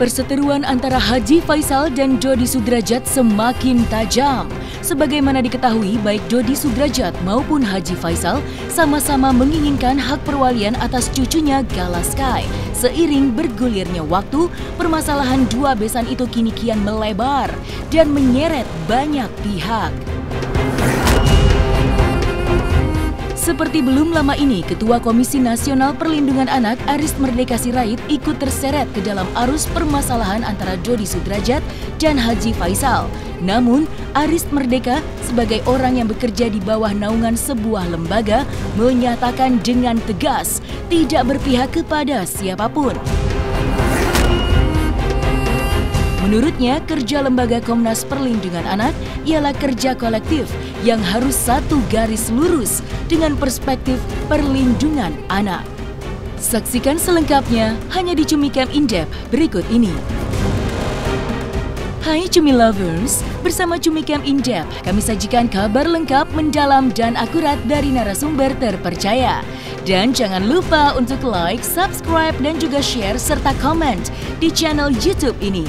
Perseteruan antara Haji Faisal dan Dodi Sudrajat semakin tajam. Sebagaimana diketahui, baik Dodi Sudrajat maupun Haji Faisal sama-sama menginginkan hak perwalian atas cucunya Gala Sky. Seiring bergulirnya waktu, permasalahan dua besan itu kini kian melebar dan menyeret banyak pihak. Seperti belum lama ini, Ketua Komisi Nasional Perlindungan Anak Aris Merdeka Sirait ikut terseret ke dalam arus permasalahan antara Dodi Sudrajat dan Haji Faisal. Namun, Aris Merdeka sebagai orang yang bekerja di bawah naungan sebuah lembaga menyatakan dengan tegas tidak berpihak kepada siapapun. Menurutnya, kerja lembaga Komnas Perlindungan Anak ialah kerja kolektif yang harus satu garis lurus dengan perspektif perlindungan anak. Saksikan selengkapnya hanya di Cumi Camp In-Depth berikut ini. Hai Cumi Lovers, bersama Cumi Camp In-Depth kami sajikan kabar lengkap, mendalam dan akurat dari narasumber terpercaya. Dan jangan lupa untuk like, subscribe dan juga share serta komen di channel YouTube ini.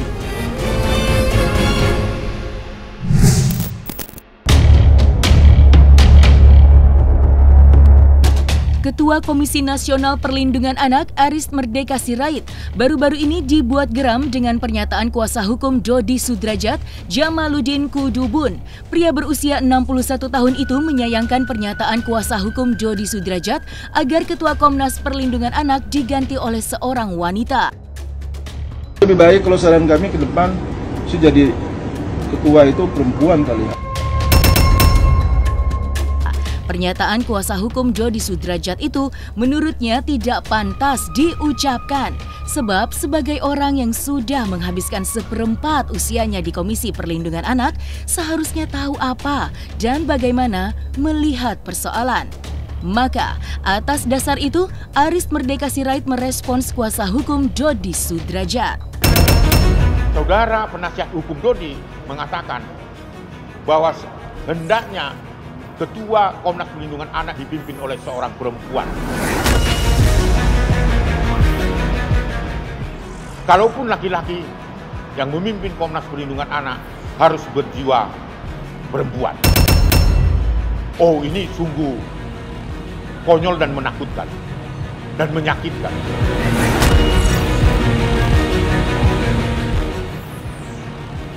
Ketua Komisi Nasional Perlindungan Anak Aris Merdeka Sirait baru-baru ini dibuat geram dengan pernyataan kuasa hukum Dodi Sudrajat, Jamaluddin Kudubun. Pria berusia 61 tahun itu menyayangkan pernyataan kuasa hukum Dodi Sudrajat agar Ketua Komnas Perlindungan Anak diganti oleh seorang wanita. Lebih baik kalau saran kami ke depan sih jadi ketua itu perempuan kali ya. Pernyataan kuasa hukum Dodi Sudrajat itu menurutnya tidak pantas diucapkan sebab sebagai orang yang sudah menghabiskan seperempat usianya di Komisi Perlindungan Anak seharusnya tahu apa dan bagaimana melihat persoalan. Maka atas dasar itu Aris Merdeka Sirait merespons kuasa hukum Dodi Sudrajat. Saudara penasihat hukum Dodi mengatakan bahwa hendaknya Ketua Komnas Perlindungan Anak dipimpin oleh seorang perempuan. Kalaupun laki-laki yang memimpin Komnas Perlindungan Anak harus berjiwa perempuan. Oh, ini sungguh konyol dan menakutkan dan menyakitkan.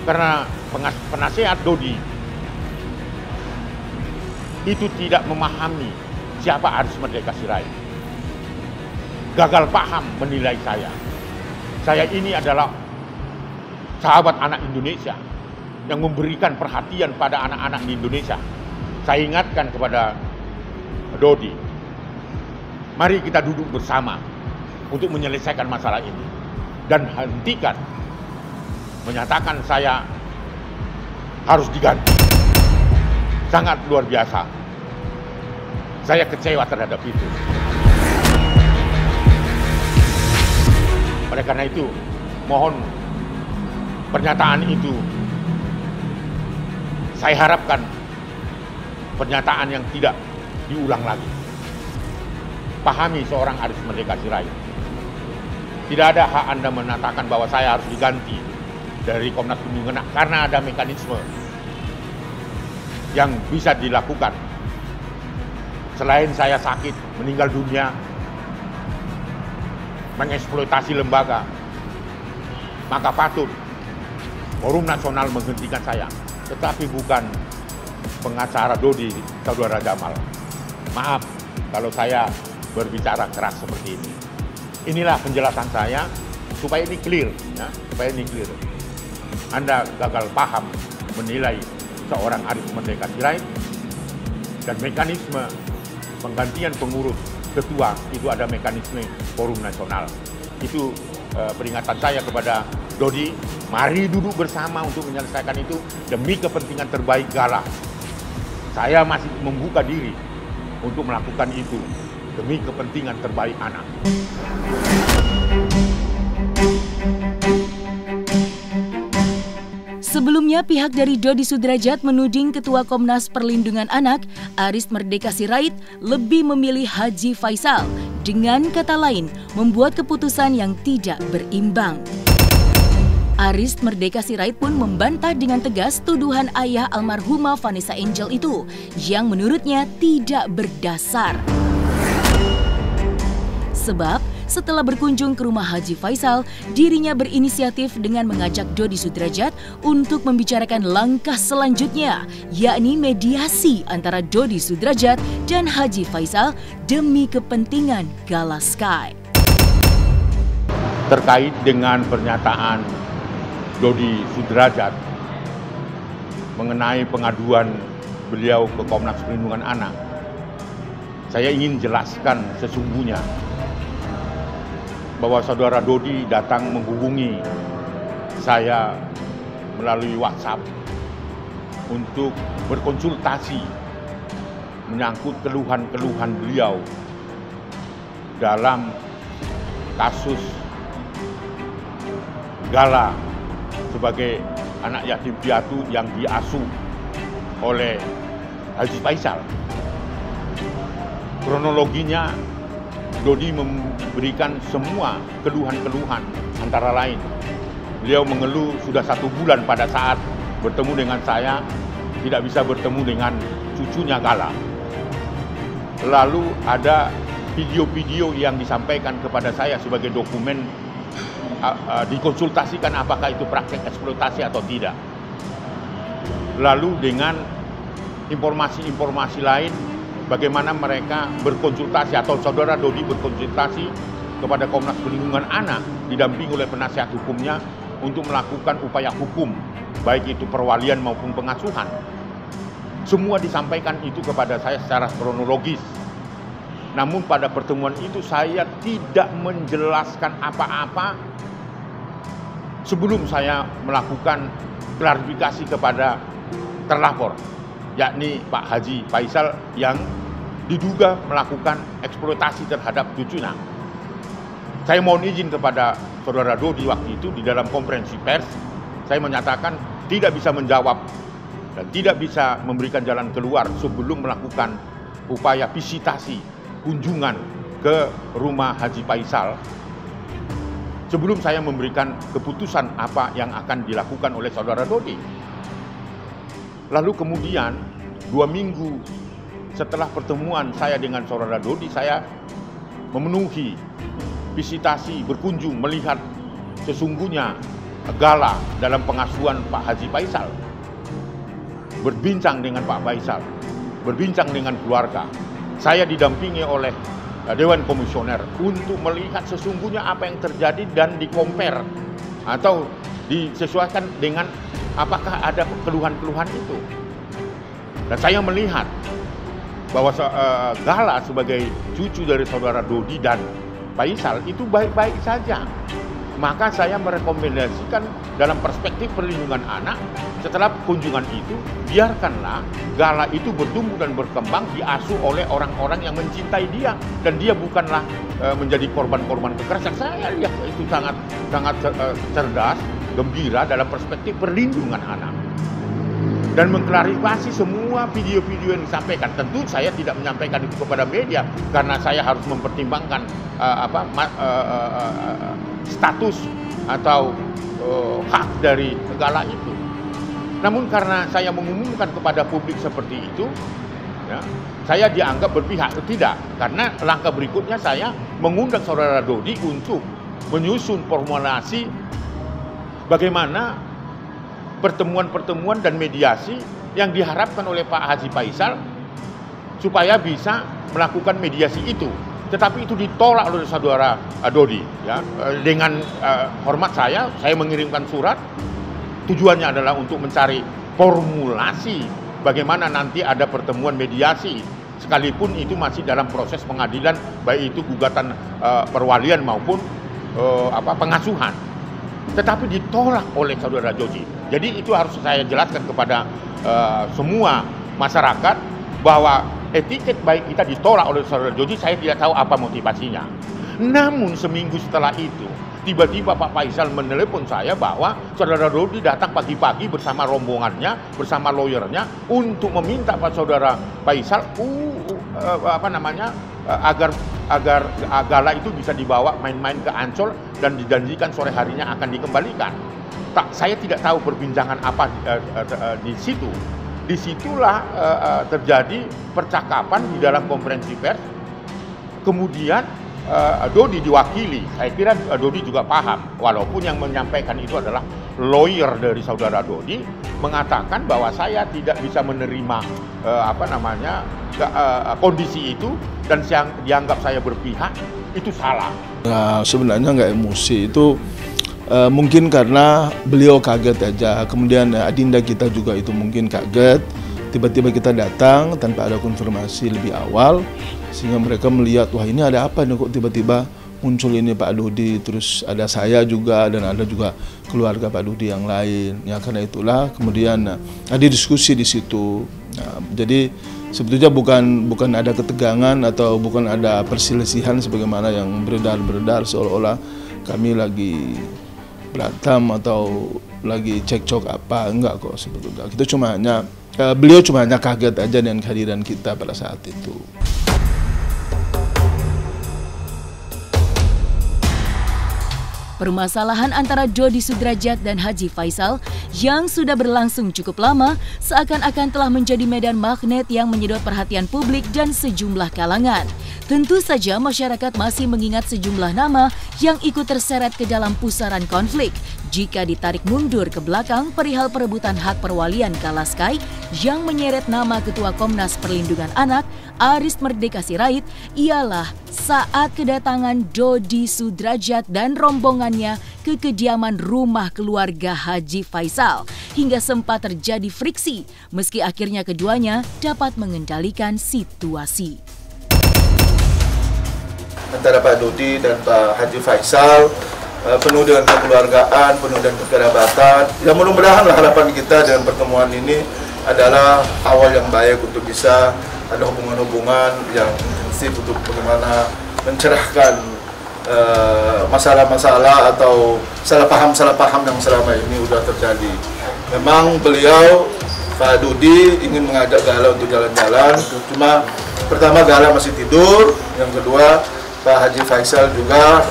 Karena penasihat Dodi itu tidak memahami siapa Aris Merdeka Sirait. Gagal paham menilai saya. Saya ini adalah sahabat anak Indonesia yang memberikan perhatian pada anak-anak di Indonesia. Saya ingatkan kepada Dodi, mari kita duduk bersama untuk menyelesaikan masalah ini. Dan hentikan menyatakan saya harus diganti. Sangat luar biasa. Saya kecewa terhadap itu. Oleh karena itu, mohon pernyataan itu saya harapkan pernyataan yang tidak diulang lagi. Pahami seorang Aris Merdeka Sirait. Tidak ada hak Anda mengatakan bahwa saya harus diganti dari Komnas Perlindungan Anak karena ada mekanisme yang bisa dilakukan. Selain saya sakit, meninggal dunia, mengeksploitasi lembaga, maka patut Forum Nasional menghentikan saya. Tetapi bukan pengacara Dodi, saudara Jamal. Maaf kalau saya berbicara keras seperti ini. Inilah penjelasan saya supaya ini clear, ya, supaya ini clear. Anda gagal paham menilai seorang Aris Merdeka Sirait dan mekanisme penggantian pengurus ketua itu ada mekanisme Forum Nasional. Itu peringatan saya kepada Dodi, mari duduk bersama untuk menyelesaikan itu demi kepentingan terbaik Gala. Saya masih membuka diri untuk melakukan itu demi kepentingan terbaik anak. Sebelumnya, pihak dari Dodi Sudrajat menuding Ketua Komnas Perlindungan Anak Aris Merdeka Sirait lebih memilih Haji Faisal, dengan kata lain membuat keputusan yang tidak berimbang. Aris Merdeka Sirait pun membantah dengan tegas tuduhan ayah almarhumah Vanessa Angel itu yang menurutnya tidak berdasar. Sebab setelah berkunjung ke rumah Haji Faisal, dirinya berinisiatif dengan mengajak Dodi Sudrajat untuk membicarakan langkah selanjutnya, yakni mediasi antara Dodi Sudrajat dan Haji Faisal demi kepentingan Gala Sky. Terkait dengan pernyataan Dodi Sudrajat mengenai pengaduan beliau ke Komnas Perlindungan Anak, saya ingin jelaskan sesungguhnya bahwa saudara Dodi datang menghubungi saya melalui WhatsApp untuk berkonsultasi menyangkut keluhan-keluhan beliau dalam kasus Gala sebagai anak yatim piatu yang diasuh oleh Haji Faisal. Kronologinya, Dodi memberikan semua keluhan-keluhan, antara lain beliau mengeluh sudah 1 bulan pada saat bertemu dengan saya tidak bisa bertemu dengan cucunya Gala. Lalu ada video-video yang disampaikan kepada saya sebagai dokumen, dikonsultasikan apakah itu praktek eksploitasi atau tidak. Lalu dengan informasi-informasi lain, bagaimana mereka berkonsultasi atau saudara Dodi berkonsultasi kepada Komnas Perlindungan Anak didampingi oleh penasihat hukumnya untuk melakukan upaya hukum, baik itu perwalian maupun pengasuhan. Semua disampaikan itu kepada saya secara kronologis. Namun pada pertemuan itu saya tidak menjelaskan apa-apa sebelum saya melakukan klarifikasi kepada terlapor, yakni Pak Haji Faisal yang diduga melakukan eksploitasi terhadap cucunya. Saya mohon izin kepada saudara Dodi waktu itu di dalam konferensi pers, saya menyatakan tidak bisa menjawab dan tidak bisa memberikan jalan keluar sebelum melakukan upaya visitasi kunjungan ke rumah Haji Faisal, sebelum saya memberikan keputusan apa yang akan dilakukan oleh saudara Dodi. Lalu kemudian 2 minggu setelah pertemuan saya dengan saudara Dodi, saya memenuhi visitasi, berkunjung, melihat sesungguhnya Gala dalam pengasuhan Pak Haji Faisal. Berbincang dengan Pak Faisal, berbincang dengan keluarga. Saya didampingi oleh Dewan Komisioner untuk melihat sesungguhnya apa yang terjadi dan di-compare atau disesuaikan dengan apakah ada keluhan-keluhan itu. Dan saya melihat bahwa Gala sebagai cucu dari saudara Dodi dan Faisal itu baik-baik saja. Maka saya merekomendasikan dalam perspektif perlindungan anak, setelah kunjungan itu, biarkanlah Gala itu bertumbuh dan berkembang, diasuh oleh orang-orang yang mencintai dia. Dan dia bukanlah menjadi korban-korban kekerasan. Saya lihat itu sangat cerdas, gembira dalam perspektif perlindungan anak. Dan mengklarifikasi semua video-video yang disampaikan. Tentu saya tidak menyampaikan itu kepada media karena saya harus mempertimbangkan status atau hak dari Gala itu. Namun karena saya mengumumkan kepada publik seperti itu, ya, saya dianggap berpihak. Tidak, karena langkah berikutnya saya mengundang saudara Dodi untuk menyusun formulasi bagaimana pertemuan-pertemuan dan mediasi yang diharapkan oleh Pak Haji Faisal supaya bisa melakukan mediasi itu. Tetapi itu ditolak oleh saudara Dodi. Ya. Dengan hormat saya mengirimkan surat. Tujuannya adalah untuk mencari formulasi bagaimana nanti ada pertemuan mediasi. Sekalipun itu masih dalam proses pengadilan, baik itu gugatan perwalian maupun pengasuhan. Tetapi ditolak oleh saudara Dodi. Jadi itu harus saya jelaskan kepada semua masyarakat bahwa etiket baik kita ditolak oleh saudara Dodi. Saya tidak tahu apa motivasinya. Namun seminggu setelah itu, tiba-tiba Pak Faisal menelepon saya bahwa saudara Dodi datang pagi-pagi bersama rombongannya, bersama lawyernya untuk meminta Pak saudara Faisal agar Gala itu bisa dibawa main-main ke Ancol dan dijanjikan sore harinya akan dikembalikan. saya tidak tahu perbincangan apa di situ. Disitulah terjadi percakapan di dalam konferensi pers. Kemudian Dodi diwakili. Saya kira Dodi juga paham, walaupun yang menyampaikan itu adalah lawyer dari saudara Dodi, mengatakan bahwa saya tidak bisa menerima kondisi itu dan yang dianggap saya berpihak itu salah. Nah, sebenarnya nggak emosi itu. Mungkin karena beliau kaget aja, kemudian adinda kita juga itu mungkin kaget, tiba-tiba kita datang tanpa ada konfirmasi lebih awal, sehingga mereka melihat, wah ini ada apa nih kok tiba-tiba muncul ini Pak Dodi, terus ada saya juga dan ada juga keluarga Pak Dodi yang lain. Ya karena itulah kemudian ada diskusi di situ. Nah, jadi sebetulnya bukan ada ketegangan atau bukan ada perselisihan sebagaimana yang beredar seolah-olah kami lagi berantem atau lagi cekcok apa, enggak kok sebetulnya. Kita cuma hanya beliau cuma hanya kaget aja dengan kehadiran kita pada saat itu. Permasalahan antara Dodi Sudrajat dan Haji Faisal yang sudah berlangsung cukup lama seakan-akan telah menjadi medan magnet yang menyedot perhatian publik dan sejumlah kalangan. Tentu saja masyarakat masih mengingat sejumlah nama yang ikut terseret ke dalam pusaran konflik. Jika ditarik mundur ke belakang perihal perebutan hak perwalian Kalaskai yang menyeret nama Ketua Komnas Perlindungan Anak, Aris Merdeka Sirait, ialah saat kedatangan Dodi Sudrajat dan rombongannya ke kediaman rumah keluarga Haji Faisal hingga sempat terjadi friksi meski akhirnya keduanya dapat mengendalikan situasi. Antara Pak Dodi dan Pak Haji Faisal penuh dengan kekeluargaan, penuh dengan kekerabatan. Ya mudah-mudahan harapan kita dengan pertemuan ini adalah awal yang baik untuk bisa ada hubungan-hubungan yang intensif untuk bagaimana mencerahkan masalah-masalah atau salah paham yang selama ini sudah terjadi. Memang beliau, Pak Dodi, ingin mengajak Gala untuk jalan-jalan, cuma pertama Gala masih tidur, yang kedua Pak Haji Faisal juga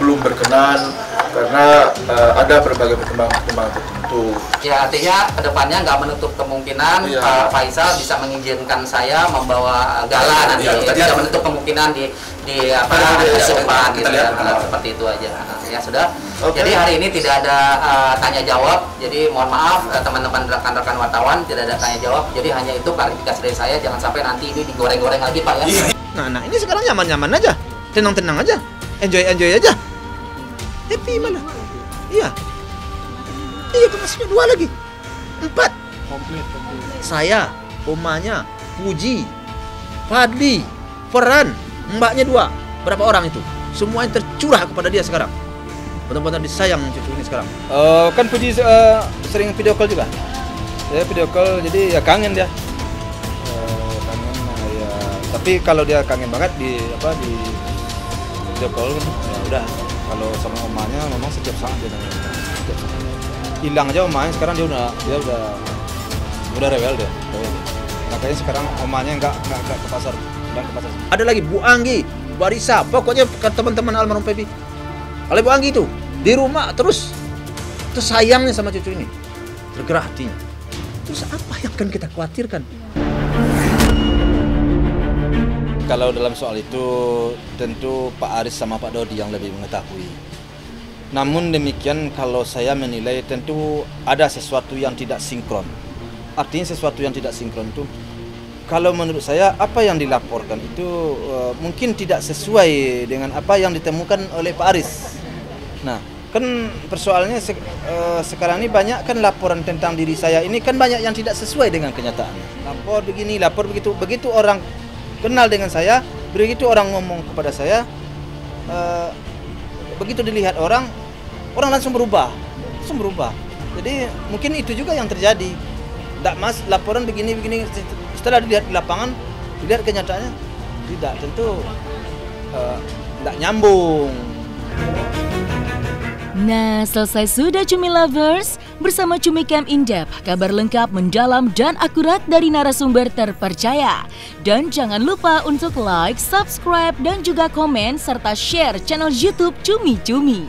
belum berkenan karena ada berbagai pertimbangan tertentu. Ya artinya kedepannya nggak menutup kemungkinan Pak Faisal bisa mengizinkan saya membawa Gala nanti. Tidak menutup kemungkinan di depan gitu ya. Seperti itu aja. Ya sudah. Okay. Jadi hari ini tidak ada tanya jawab. Jadi mohon maaf teman-teman rekan-rekan wartawan tidak ada tanya jawab. Jadi hanya itu klarifikasi dari saya. Jangan sampai nanti ini digoreng-goreng lagi Pak ya. Nah ini sekarang nyaman-nyaman aja. Tenang-tenang aja, enjoy aja, happy mana? Iya, masih 2 lagi, 4. Komplit. Saya, omanya, Puji, Fadli, Ferhan, mbaknya 2. Berapa orang itu? Semuanya tercurah kepada dia sekarang. Benar-benar disayang cucu ini sekarang. Kan Puji sering video call juga. Saya video call, jadi ya kangen dia. Kangen, ya. Tapi kalau dia kangen banget di call kan ya udah, kalau sama omanya memang setiap saat dia hilang aja omanya. Sekarang dia udah rewel dia. Makanya sekarang omanya nggak ke pasar, Ada lagi Bu Anggi, Bu Arisa, pokoknya teman-teman almarhum Pepi. Kalau Bu Anggi itu di rumah terus sayangnya sama cucu ini, tergerak hatinya. Terus apa yang akan kita khawatirkan? Kalau dalam soal itu tentu Pak Aris sama Pak Dodi yang lebih mengetahui. Namun demikian kalau saya menilai tentu ada sesuatu yang tidak sinkron. Artinya sesuatu yang tidak sinkron itu kalau menurut saya apa yang dilaporkan itu mungkin tidak sesuai dengan apa yang ditemukan oleh Pak Aris. Nah kan persoalannya sekarang ini banyak kan laporan tentang diri saya ini kan banyak yang tidak sesuai dengan kenyataan. Lapor begini, lapor begitu. Begitu orang kenal dengan saya, begitu orang ngomong kepada saya, begitu dilihat orang langsung berubah. Jadi mungkin itu juga yang terjadi. Tidak mas, laporan begini, setelah dilihat di lapangan, dilihat kenyataannya, tidak, tentu tidak nyambung. Nah, selesai sudah Cumi Lovers bersama Cumi Camp In-Depth, kabar lengkap, mendalam, dan akurat dari narasumber terpercaya. Dan jangan lupa untuk like, subscribe, dan juga komen, serta share channel YouTube Cumi Cumi.